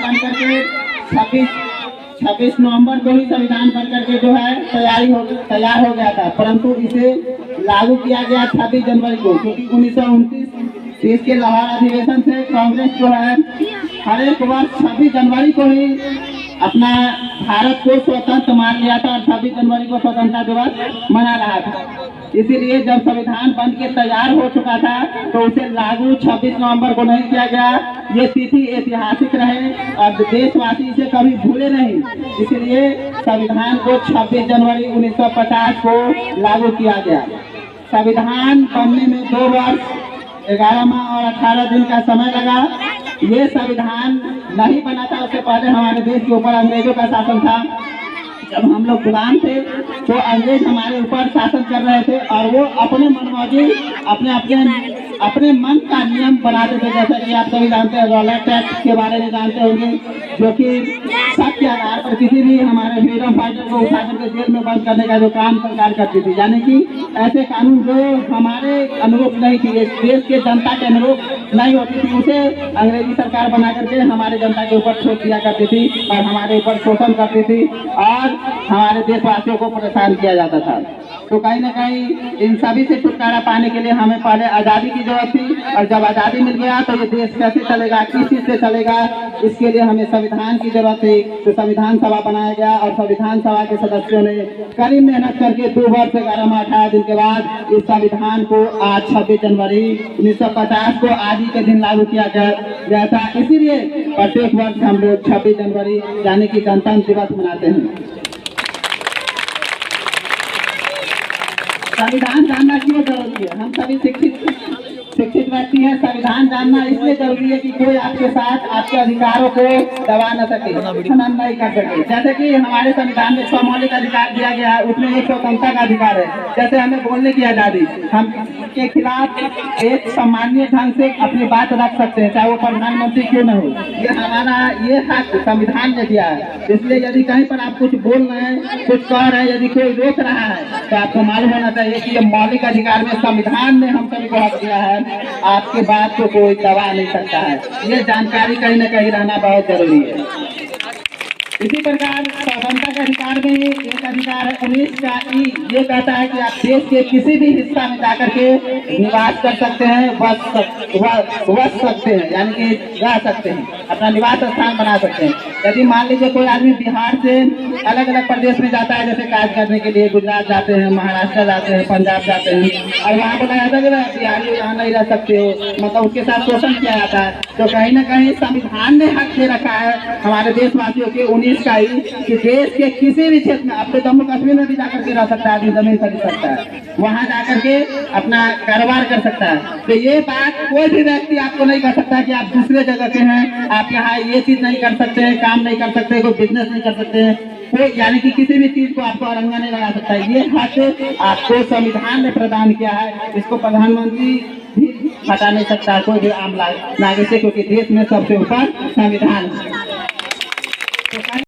बन करके 26 नवंबर को ही संविधान बन करके जो है तैयार हो गया था, परंतु इसे लागू किया गया 26 जनवरी को, क्योंकि 1929 के लाहौर अधिवेशन से कांग्रेस जो है हर एक वर्ष 26 जनवरी को ही अपना भारत को स्वतंत्र मान लिया था और 26 जनवरी को स्वतंत्रता दिवस मना रहा था। इसीलिए जब संविधान बन के तैयार हो चुका था तो उसे लागू 26 नवंबर को नहीं किया गया। ये तिथि ऐतिहासिक रहे और देशवासी इसे कभी भूले नहीं, इसलिए संविधान को 26 जनवरी 1950 को लागू किया गया। संविधान बनने में 2 वर्ष 11 माह और 18 दिन का समय लगा। ये संविधान नहीं बना था, उससे पहले हमारे देश के ऊपर अंग्रेजों का शासन था। जब हम लोग गुलाम थे तो अंग्रेज हमारे ऊपर शासन कर रहे थे और वो अपने मनमर्जी अपने मन का नियम बनाते थे। जैसा कि आप सभी जानते हैं, रॉलेट एक्ट के बारे में जानते होंगे, जो कि शक के आधार पर किसी भी हमारे फ्रीडम फाइटर को उठा करके जेल में बंद करने का जो काम सरकार करती थी, यानी कि ऐसे कानून जो हमारे अनुरूप नहीं थी, देश के जनता के अनुरूप नहीं होती थी, उसे अंग्रेजी सरकार बना करके हमारे जनता के ऊपर थोप दिया करती थी और हमारे ऊपर शोषण करती थी और हमारे देशवासियों को परेशान किया जाता था। तो कहीं ना कहीं इन सभी से छुटकारा पाने के लिए हमें पहले आज़ादी की जरूरत थी, और जब आज़ादी मिल गया तो ये देश कैसे चलेगा, किस चीज़ से चलेगा, इसके लिए हमें संविधान की जरूरत थी। तो संविधान सभा बनाया गया और संविधान सभा के सदस्यों ने कड़ी मेहनत करके 2 वर्ष 11 माह 18 दिन के बाद इस संविधान को आज 26 जनवरी 1950 को आज ही के दिन लागू किया गया था। इसीलिए प्रत्येक वर्ष हम लोग 26 जनवरी यानी कि गणतंत्र दिवस मनाते हैं। संविधान जानना क्यों जरूरी है? हम सभी शिक्षित व्यक्ति हैं। संविधान जानना इसलिए जरूरी है कि कोई आपके साथ आपके अधिकारों को दबा न सके, खनन नहीं कर सके। जैसे कि हमारे संविधान में 6 मौलिक अधिकार दिया गया है, उसमें एक स्वतंत्रता का अधिकार है। जैसे हमें बोलने की आजादी, हम के खिलाफ एक सम्मानीय ढंग से अपनी बात रख सकते हैं, चाहे वो प्रधानमंत्री क्यों न हो। ये हमारा ये हक संविधान ने दिया है। इसलिए यदि कहीं पर आप कुछ बोल रहे हैं, कुछ कह रहे हैं, यदि कोई रोक रहा है तो आपको मालूम होना चाहिए कि ये मौलिक अधिकार में संविधान ने हम सभी को हक दिया है। आपके बात को कोई दबा नहीं सकता है। ये जानकारी कहीं न कहीं रहना बहुत जरूरी है। इसी प्रकार स्वतंत्रता के अधिकार में एक अधिकार है 19 का ई, ये कहता है कि आप देश के किसी भी हिस्सा में जाकर के निवास कर सकते हैं, बस सकते हैं, यानी कि रह सकते हैं, अपना निवास स्थान बना सकते हैं। यदि मान लीजिए कोई आदमी बिहार से अलग अलग प्रदेश में जाता है, जैसे कार्य करने के लिए गुजरात जाते हैं, महाराष्ट्र जाते हैं, पंजाब जाते हैं, और वहाँ बोला जाता है कि बिहारी यहाँ नहीं रह सकते हो, मतलब उसके साथ शोषण किया जाता है। तो कहीं ना कहीं संविधान ने हक दे रखा है हमारे देशवासियों के 19 का ही कि देश के किसी भी क्षेत्र में, अपने जम्मू कश्मीर में भी जाकर के रह सकता है, आदमी जमीन खरीद सकता है, वहाँ जाकर के अपना कारोबार कर सकता है। तो ये बात कोई भी व्यक्ति आपको नहीं कर सकता कि आप दूसरे जगह के हैं, आप यहाँ ये चीज नहीं कर सकते हैं, काम नहीं कर सकते, कोई बिजनेस नहीं कर सकते हैं, कोई यानी कि किसी भी चीज को आपको अरंगा नहीं लगा सकता है। ये हक आपको संविधान ने प्रदान किया है, इसको प्रधानमंत्री भी हटा नहीं सकता, कोई भी आम नागरिक से, क्योंकि देश में सबसे ऊपर संविधान है।